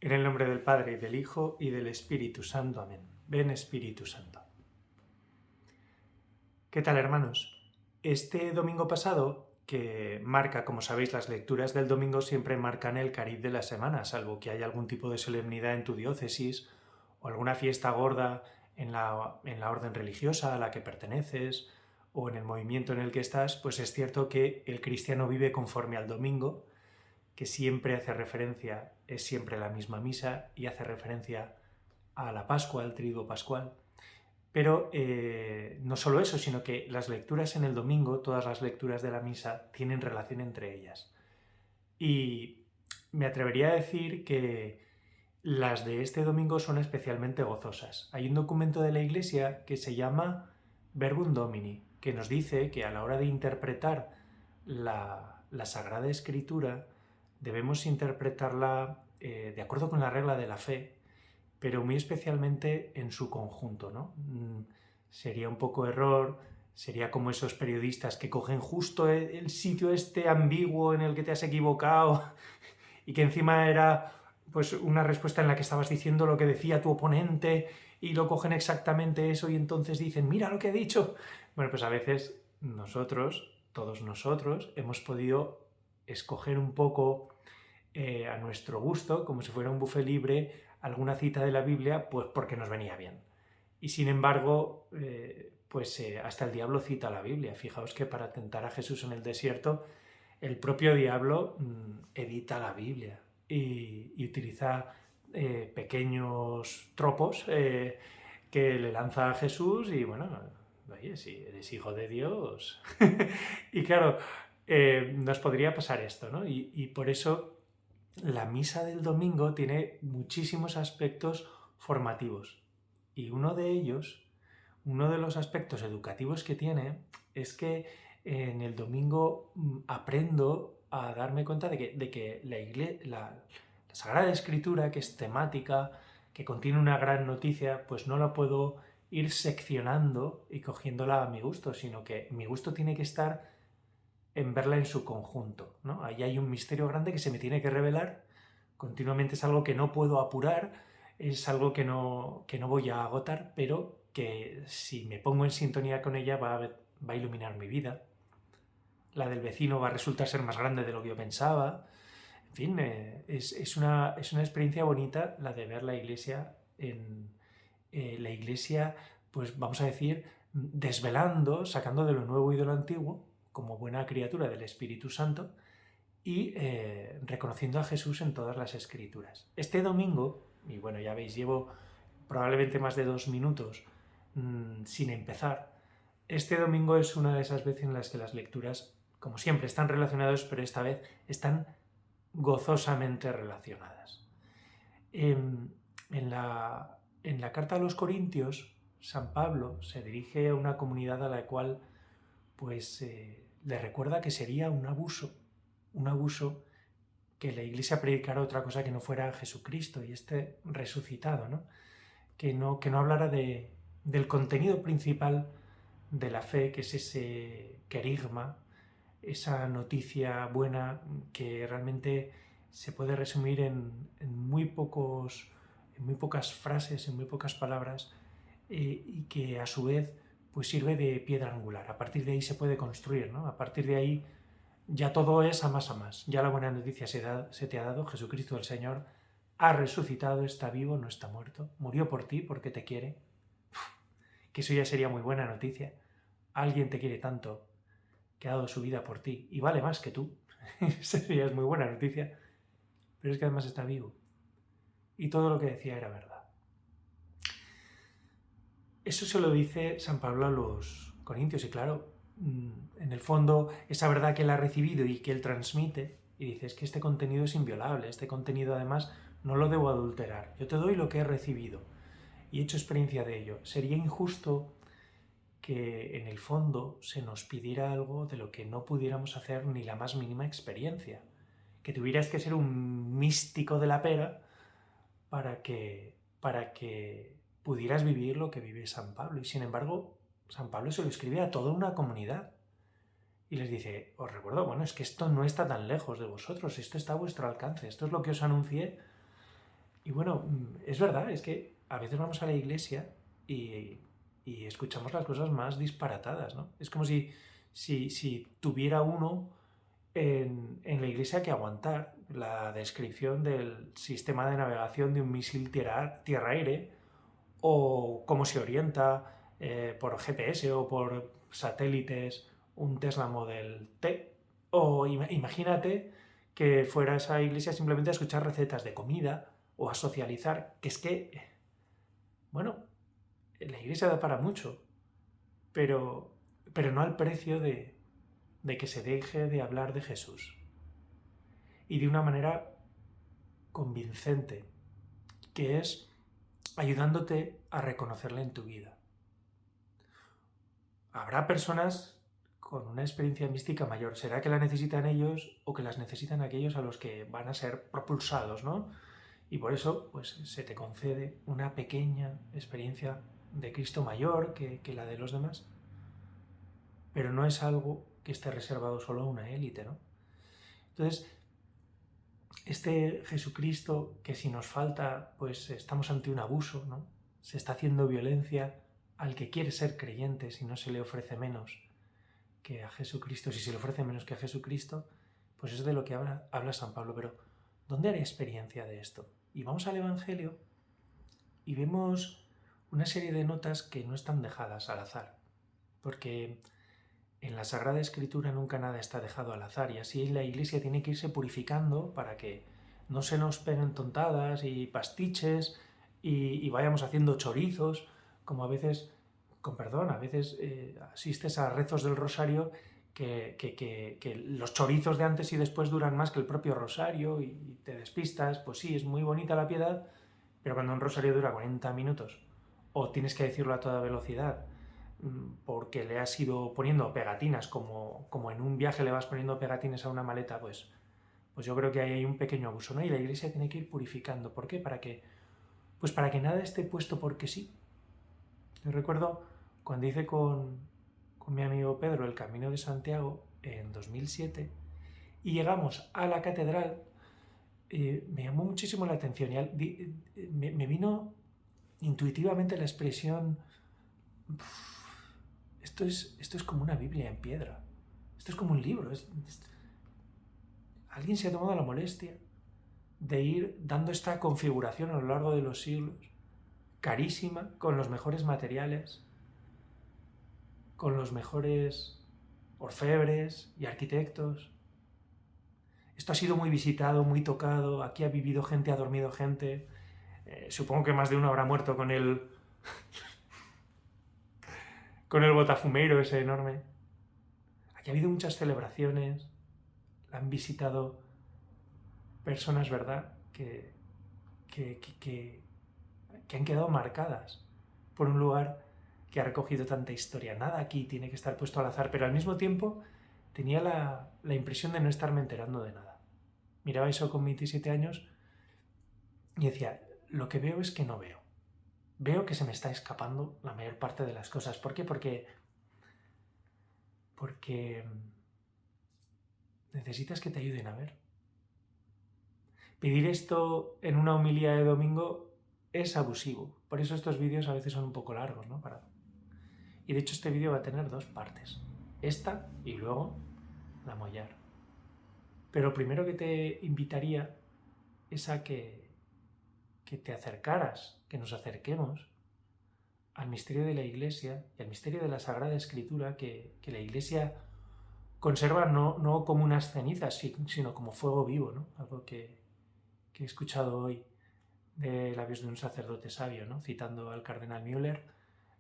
En el nombre del Padre, y del Hijo, y del Espíritu Santo. Amén. Ven, Espíritu Santo. ¿Qué tal, hermanos? Este domingo pasado, que marca, como sabéis, las lecturas del domingo siempre marcan el cariz de la semana, salvo que haya algún tipo de solemnidad en tu diócesis o alguna fiesta gorda en la orden religiosa a la que perteneces o en el movimiento en el que estás, pues es cierto que el cristiano vive conforme al domingo, que siempre hace referencia, es siempre la misma misa y hace referencia a la Pascua, al triduo pascual. Pero no solo eso, sino que las lecturas en el domingo, todas las lecturas de la misa, tienen relación entre ellas. Y me atrevería a decir que las de este domingo son especialmente gozosas. Hay un documento de la Iglesia que se llama Verbum Domini, que nos dice que a la hora de interpretar la Sagrada Escritura debemos interpretarla de acuerdo con la regla de la fe, pero muy especialmente en su conjunto, ¿no? Sería un poco error, sería como esos periodistas que cogen justo el sitio este ambiguo en el que te has equivocado y que encima era pues una respuesta en la que estabas diciendo lo que decía tu oponente y lo cogen exactamente eso y entonces dicen, mira lo que he dicho. Bueno, pues a veces nosotros, todos nosotros, hemos podido escoger un poco a nuestro gusto, como si fuera un buffet libre, alguna cita de la Biblia, pues porque nos venía bien. Y sin embargo, hasta el diablo cita la Biblia. Fijaos que para tentar a Jesús en el desierto, el propio diablo edita la Biblia y utiliza pequeños tropos que le lanza a Jesús y bueno, oye, si eres hijo de Dios. Y claro, nos podría pasar esto, ¿no? Y por eso la misa del domingo tiene muchísimos aspectos formativos. Y uno de ellos, uno de los aspectos educativos que tiene, es que en el domingo aprendo a darme cuenta de que la Sagrada Escritura, que es temática, que contiene una gran noticia, pues no la puedo ir seccionando y cogiéndola a mi gusto, sino que mi gusto tiene que estar en verla en su conjunto, ¿no? Ahí hay un misterio grande que se me tiene que revelar, continuamente es algo que no puedo apurar, es algo que no voy a agotar, pero que si me pongo en sintonía con ella va a iluminar mi vida. La del vecino va a resultar ser más grande de lo que yo pensaba. En fin, es una experiencia bonita la de ver la iglesia la iglesia, pues vamos a decir, desvelando, sacando de lo nuevo y de lo antiguo, como buena criatura del Espíritu Santo, y reconociendo a Jesús en todas las escrituras. Este domingo, y bueno, ya veis, llevo probablemente más de 2 minutos sin empezar. Este domingo es una de esas veces en las que las lecturas, como siempre, están relacionadas, pero esta vez están gozosamente relacionadas. En la carta a los Corintios, San Pablo se dirige a una comunidad a la cual pues le recuerda que sería un abuso que la Iglesia predicara otra cosa que no fuera Jesucristo y este resucitado, ¿no? Que no hablara del contenido principal de la fe, que es ese querigma, esa noticia buena que realmente se puede resumir en muy pocas frases, en muy pocas palabras, y que a su vez pues sirve de piedra angular. A partir de ahí se puede construir, ¿no? A partir de ahí ya todo es a más a más. Ya la buena noticia se te ha dado. Jesucristo el Señor ha resucitado, está vivo, no está muerto. Murió por ti porque te quiere. Que eso ya sería muy buena noticia. Alguien te quiere tanto que ha dado su vida por ti y vale más que tú. Eso ya es muy buena noticia. Pero es que además está vivo. Y todo lo que decía era verdad. Eso se lo dice San Pablo a los corintios y claro, en el fondo esa verdad que él ha recibido y que él transmite y dice es que este contenido es inviolable, este contenido además no lo debo adulterar, yo te doy lo que he recibido y he hecho experiencia de ello. Sería injusto que en el fondo se nos pidiera algo de lo que no pudiéramos hacer ni la más mínima experiencia, que tuvieras que ser un místico de la pera para que pudieras vivir lo que vive San Pablo. Y sin embargo, San Pablo se lo escribe a toda una comunidad. Y les dice, os recuerdo, bueno, es que esto no está tan lejos de vosotros, esto está a vuestro alcance, esto es lo que os anuncié Y bueno, es verdad, es que a veces vamos a la iglesia y escuchamos las cosas más disparatadas, ¿no? Es como si tuviera uno en la iglesia que aguantar la descripción del sistema de navegación de un misil tierra-aire o cómo se orienta por GPS o por satélites un Tesla Model T. O imagínate que fuera a esa iglesia simplemente a escuchar recetas de comida o a socializar, que es que, bueno, la iglesia da para mucho, pero, pero no al precio de que se deje de hablar de Jesús. Y de una manera convincente, que es ayudándote a reconocerle en tu vida. Habrá personas con una experiencia mística mayor. ¿Será que la necesitan ellos o que las necesitan aquellos a los que van a ser propulsados, ¿no? Y por eso, pues, se te concede una pequeña experiencia de Cristo mayor que la de los demás. Pero no es algo que esté reservado solo a una élite, ¿no? Entonces, este Jesucristo que si nos falta, pues estamos ante un abuso, ¿no? Se está haciendo violencia al que quiere ser creyente si no se le ofrece menos que a Jesucristo. Si se le ofrece menos que a Jesucristo, pues es de lo que habla San Pablo. Pero, ¿dónde haré experiencia de esto? Y vamos al Evangelio y vemos una serie de notas que no están dejadas al azar. Porque en la Sagrada Escritura nunca nada está dejado al azar, y así la Iglesia tiene que irse purificando para que no se nos peguen tontadas y pastiches y vayamos haciendo chorizos, como a veces, con perdón, a veces asistes a rezos del rosario que los chorizos de antes y después duran más que el propio rosario y te despistas. Pues sí, es muy bonita la piedad, pero cuando un rosario dura 40 minutos o tienes que decirlo a toda velocidad porque le has ido poniendo pegatinas, como en un viaje le vas poniendo pegatinas a una maleta, pues yo creo que ahí hay un pequeño abuso, ¿no? Y la Iglesia tiene que ir purificando. ¿Por qué? Para que nada esté puesto porque sí. Yo recuerdo cuando hice con mi amigo Pedro el Camino de Santiago en 2007 y llegamos a la catedral, me llamó muchísimo la atención y me vino intuitivamente la expresión: esto es como una Biblia en piedra, esto es como un libro. Alguien se ha tomado la molestia de ir dando esta configuración a lo largo de los siglos, carísima, con los mejores materiales, con los mejores orfebres y arquitectos. Esto ha sido muy visitado, muy tocado, aquí ha vivido gente, ha dormido gente, supongo que más de uno habrá muerto con el botafumeiro ese enorme. Aquí ha habido muchas celebraciones, la han visitado personas, ¿verdad?, que han quedado marcadas por un lugar que ha recogido tanta historia. Nada aquí tiene que estar puesto al azar, pero al mismo tiempo tenía la impresión de no estarme enterando de nada. Miraba eso con 27 años y decía, lo que veo es que no veo. Veo que se me está escapando la mayor parte de las cosas. ¿Por qué? Porque necesitas que te ayuden a ver. Pedir esto en una homilía de domingo es abusivo. Por eso estos vídeos a veces son un poco largos, ¿no? Y de hecho este vídeo va a tener dos partes. Esta y luego la mollar. Pero lo primero que te invitaría es a que te acercaras, que nos acerquemos al misterio de la Iglesia y al misterio de la Sagrada Escritura que la Iglesia conserva no como unas cenizas, sino como fuego vivo, ¿no? Algo que he escuchado hoy de labios de un sacerdote sabio, ¿no? Citando al cardenal Müller: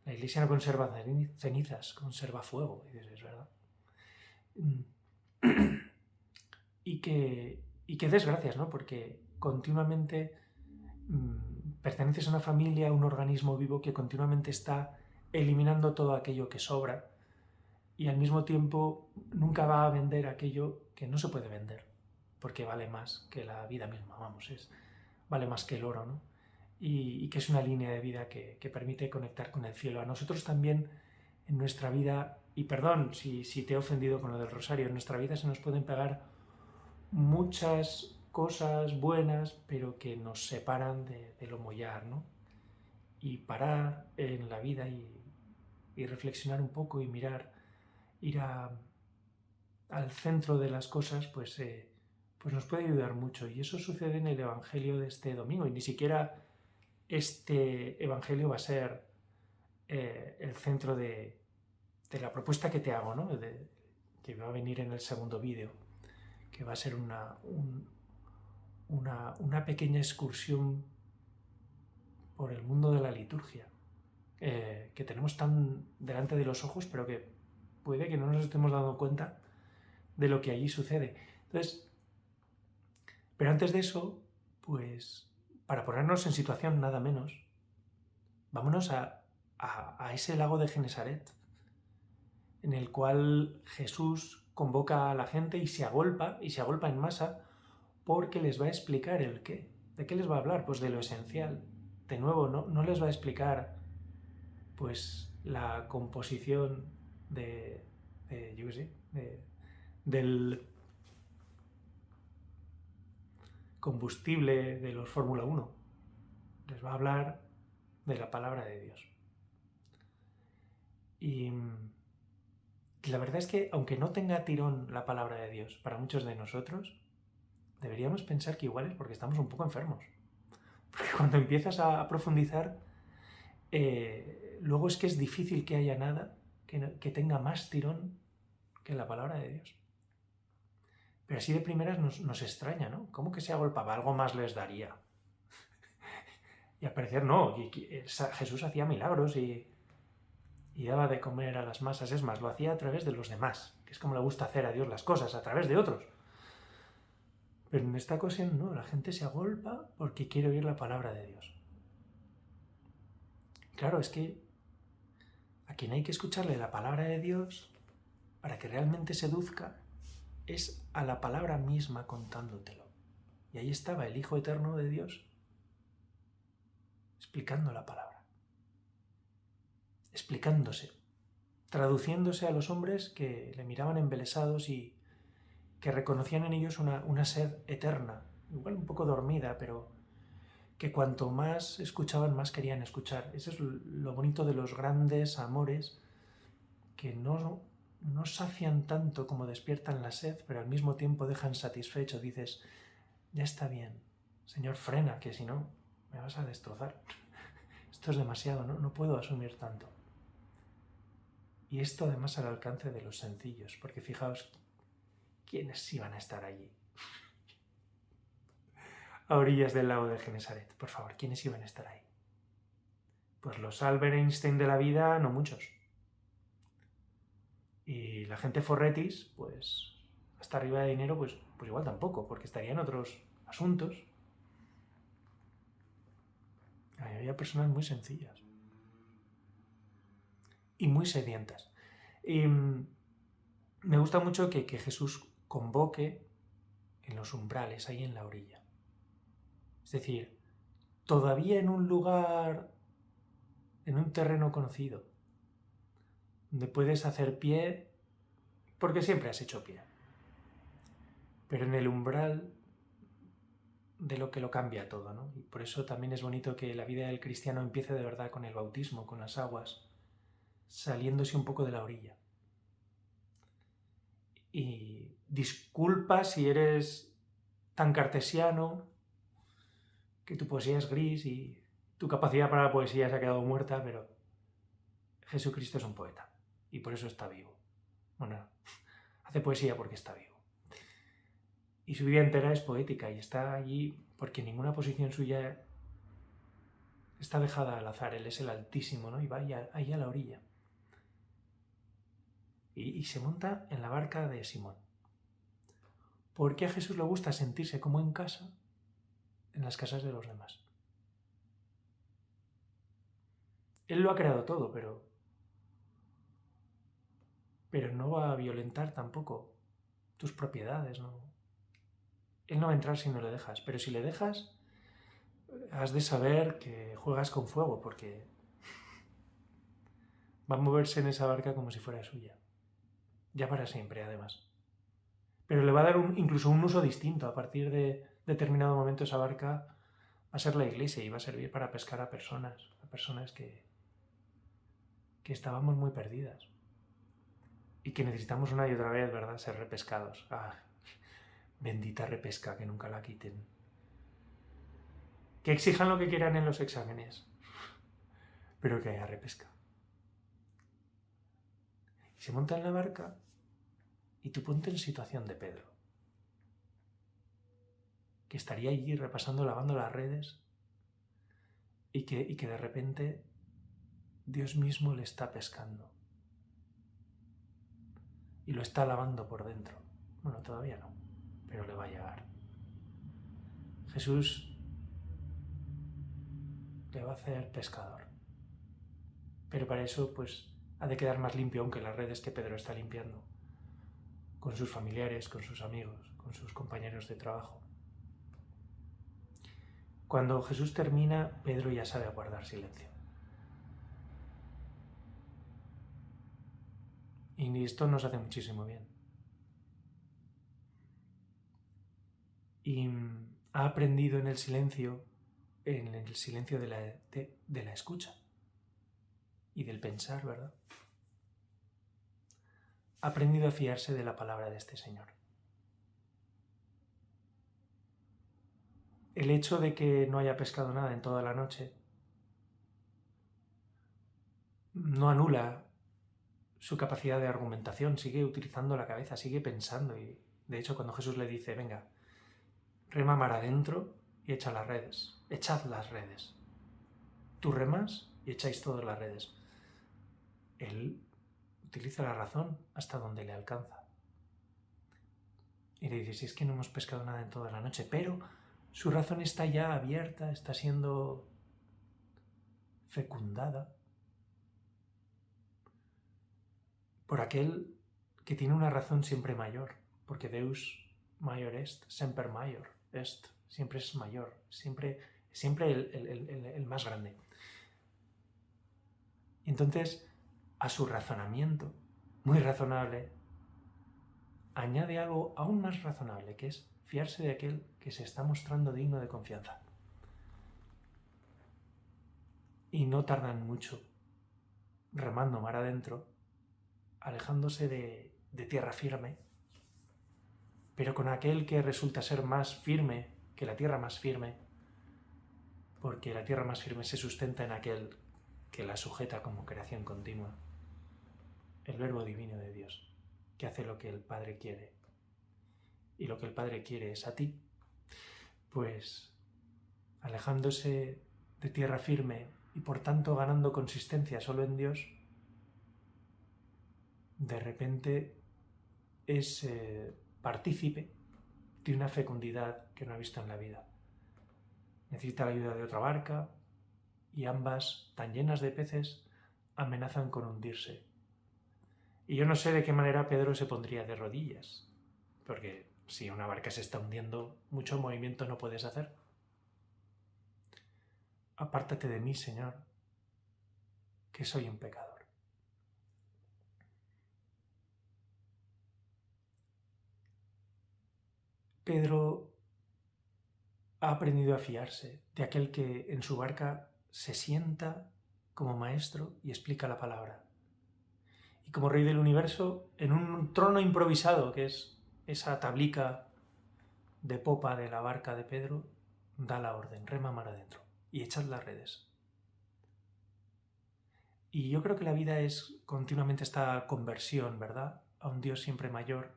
la Iglesia no conserva cenizas, conserva fuego. Y dices, es verdad. Y que des gracias, ¿no? Porque continuamente perteneces a una familia, a un organismo vivo que continuamente está eliminando todo aquello que sobra y al mismo tiempo nunca va a vender aquello que no se puede vender, porque vale más que la vida misma, vale más que el oro, ¿no? Y que es una línea de vida que permite conectar con el cielo. A nosotros también en nuestra vida, y perdón si te he ofendido con lo del rosario, en nuestra vida se nos pueden pegar muchas cosas buenas, pero que nos separan de lo mollar, ¿no? Y parar en la vida y reflexionar un poco y mirar, ir al centro de las cosas, pues nos puede ayudar mucho. Y eso sucede en el Evangelio de este domingo. Y ni siquiera este Evangelio va a ser el centro de la propuesta que te hago, ¿no? Que va a venir en el segundo vídeo, que va a ser una pequeña excursión por el mundo de la liturgia, que tenemos tan delante de los ojos, pero que puede que no nos estemos dando cuenta de lo que allí sucede. Entonces, pero antes de eso, pues, para ponernos en situación nada menos, vámonos a ese lago de Genesaret, en el cual Jesús convoca a la gente y se agolpa en masa, porque les va a explicar el qué. ¿De qué les va a hablar? Pues de lo esencial. De nuevo, no les va a explicar pues la composición yo qué sé, del combustible de los Fórmula 1. Les va a hablar de la palabra de Dios. Y la verdad es que, aunque no tenga tirón la palabra de Dios para muchos de nosotros, deberíamos pensar que igual es porque estamos un poco enfermos. Porque cuando empiezas a profundizar, luego es que es difícil que haya nada que tenga más tirón que la palabra de Dios. Pero así de primeras nos extraña, ¿no? ¿Cómo que se agolpaba? Algo más les daría. Y al parecer no. Jesús hacía milagros y daba de comer a las masas. Es más, lo hacía a través de los demás, que es como le gusta hacer a Dios las cosas, a través de otros. Pero en esta ocasión no, la gente se agolpa porque quiere oír la palabra de Dios. Claro, es que a quien hay que escucharle la palabra de Dios para que realmente seduzca es a la palabra misma contándotelo. Y ahí estaba el Hijo Eterno de Dios explicando la palabra, explicándose, traduciéndose a los hombres que le miraban embelesados y que reconocían en ellos una sed eterna, igual un poco dormida, pero que cuanto más escuchaban, más querían escuchar. Eso es lo bonito de los grandes amores, que no sacian tanto como despiertan la sed, pero al mismo tiempo dejan satisfecho. Dices, ya está bien, Señor, frena, que si no me vas a destrozar. Esto es demasiado, no puedo asumir tanto. Y esto además al alcance de los sencillos, porque fijaos, ¿quiénes iban a estar allí? A orillas del lago de Genesaret, por favor, ¿quiénes iban a estar ahí? Pues los Albert Einstein de la vida, no muchos. Y la gente forretis, pues hasta arriba de dinero, pues igual tampoco, porque estaría en otros asuntos. Había personas muy sencillas y muy sedientas. Y me gusta mucho que Jesús convoque en los umbrales, ahí en la orilla. Es decir, todavía en un lugar, en un terreno conocido, donde puedes hacer pie, porque siempre has hecho pie. Pero en el umbral de lo que lo cambia todo, ¿no? Y por eso también es bonito que la vida del cristiano empiece de verdad con el bautismo, con las aguas, saliéndose un poco de la orilla. Y disculpa si eres tan cartesiano, que tu poesía es gris y tu capacidad para la poesía se ha quedado muerta, pero Jesucristo es un poeta y por eso está vivo. Bueno, hace poesía porque está vivo. Y su vida entera es poética y está allí porque ninguna posición suya está dejada al azar. Él es el Altísimo, ¿no? Y va ahí a la orilla. Y se monta en la barca de Simón. ¿Por qué a Jesús le gusta sentirse como en casa en las casas de los demás? Él lo ha creado todo, pero no va a violentar tampoco tus propiedades, ¿no? Él no va a entrar si no le dejas, pero si le dejas, has de saber que juegas con fuego, porque va a moverse en esa barca como si fuera suya. Ya para siempre, además. Pero le va a dar incluso un uso distinto a partir de determinado momento esa barca va a ser la iglesia y va a servir para pescar a personas que estábamos muy perdidas y que necesitamos una y otra vez, ¿verdad?, ser repescados. Bendita repesca, que nunca la quiten. Que exijan lo que quieran en los exámenes, pero que haya repesca. Y se monta en la barca y tú ponte en situación de Pedro, que estaría allí repasando, lavando las redes y que de repente Dios mismo le está pescando y lo está lavando por dentro. Bueno, todavía no, pero le va a llegar. Jesús le va a hacer pescador, pero para eso pues ha de quedar más limpio aunque las redes que Pedro está limpiando, con sus familiares, con sus amigos, con sus compañeros de trabajo. Cuando Jesús termina, Pedro ya sabe guardar silencio. Y esto nos hace muchísimo bien. Y ha aprendido en el silencio de la escucha y del pensar, ¿verdad? Ha aprendido a fiarse de la palabra de este Señor. El hecho de que no haya pescado nada en toda la noche no anula su capacidad de argumentación, sigue utilizando la cabeza, sigue pensando. Y de hecho, cuando Jesús le dice, venga, rema mar adentro y echa las redes, echad las redes. Tú remas y echáis todas las redes. Él utiliza la razón hasta donde le alcanza. Y le dice, si es que no hemos pescado nada en toda la noche, pero su razón está ya abierta, está siendo fecundada por aquel que tiene una razón siempre mayor, porque Deus mayor est, semper mayor est, siempre es mayor, siempre el más grande. Y entonces, a su razonamiento, muy razonable, añade algo aún más razonable, que es fiarse de aquel que se está mostrando digno de confianza. Y no tardan mucho, remando mar adentro, alejándose de tierra firme, pero con aquel que resulta ser más firme que la tierra más firme, porque la tierra más firme se sustenta en aquel que la sujeta como creación continua, el Verbo divino de Dios, que hace lo que el Padre quiere. Y lo que el Padre quiere es a ti. Pues alejándose de tierra firme y por tanto ganando consistencia solo en Dios, de repente es partícipe de una fecundidad que no ha visto en la vida. Necesita la ayuda de otra barca y ambas, tan llenas de peces, amenazan con hundirse. Y yo no sé de qué manera Pedro se pondría de rodillas, porque si una barca se está hundiendo, mucho movimiento no puedes hacer. Apártate de mí, Señor, que soy un pecador. Pedro ha aprendido a fiarse de aquel que en su barca se sienta como maestro y explica la palabra. Y como rey del universo, en un trono improvisado, que es esa tablica de popa de la barca de Pedro, da la orden, rema mar adentro y echad las redes. Y yo creo que la vida es continuamente esta conversión, ¿verdad?, a un Dios siempre mayor,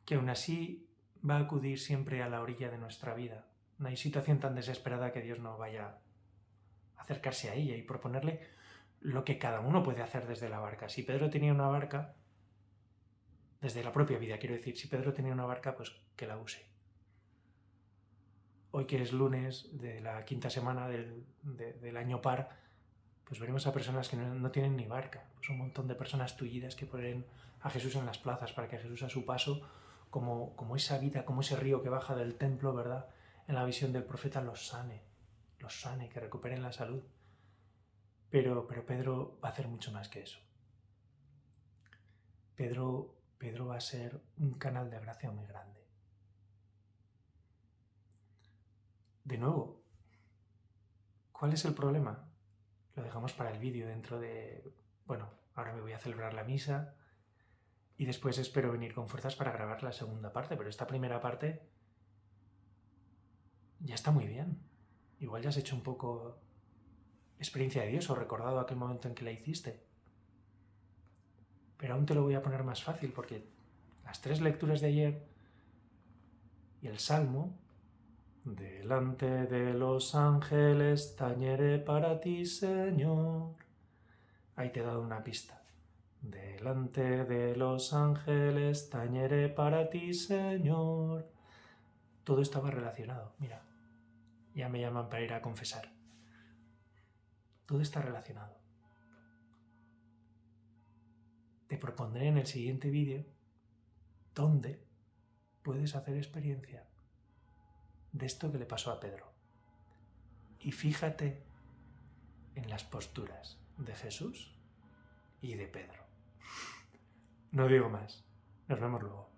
que aún así va a acudir siempre a la orilla de nuestra vida. No hay situación tan desesperada que Dios no vaya a acercarse a ella y proponerle lo que cada uno puede hacer desde la barca. Si Pedro tenía una barca, desde la propia vida, quiero decir, si Pedro tenía una barca, pues que la use. Hoy que es lunes de la quinta semana del año par, pues veremos a personas que no tienen ni barca. Pues un montón de personas tullidas que ponen a Jesús en las plazas para que Jesús a su paso, como esa vida, como ese río que baja del templo, ¿verdad?, en la visión del profeta, los sane, que recuperen la salud. Pero Pedro va a hacer mucho más que eso. Pedro va a ser un canal de gracia muy grande. De nuevo, ¿cuál es el problema? Lo dejamos para el vídeo dentro de... Bueno, ahora me voy a celebrar la misa y después espero venir con fuerzas para grabar la segunda parte, pero esta primera parte ya está muy bien. Igual ya has hecho un poco experiencia de Dios o recordado aquel momento en que la hiciste. Pero aún te lo voy a poner más fácil porque las 3 lecturas de ayer y el Salmo, delante de los ángeles tañeré para ti, Señor. Ahí te he dado una pista. Delante de los ángeles tañeré para ti, Señor. Todo estaba relacionado, mira. Ya me llaman para ir a confesar. Todo está relacionado. Te propondré en el siguiente vídeo dónde puedes hacer experiencia de esto que le pasó a Pedro. Y fíjate en las posturas de Jesús y de Pedro. No digo más. Nos vemos luego.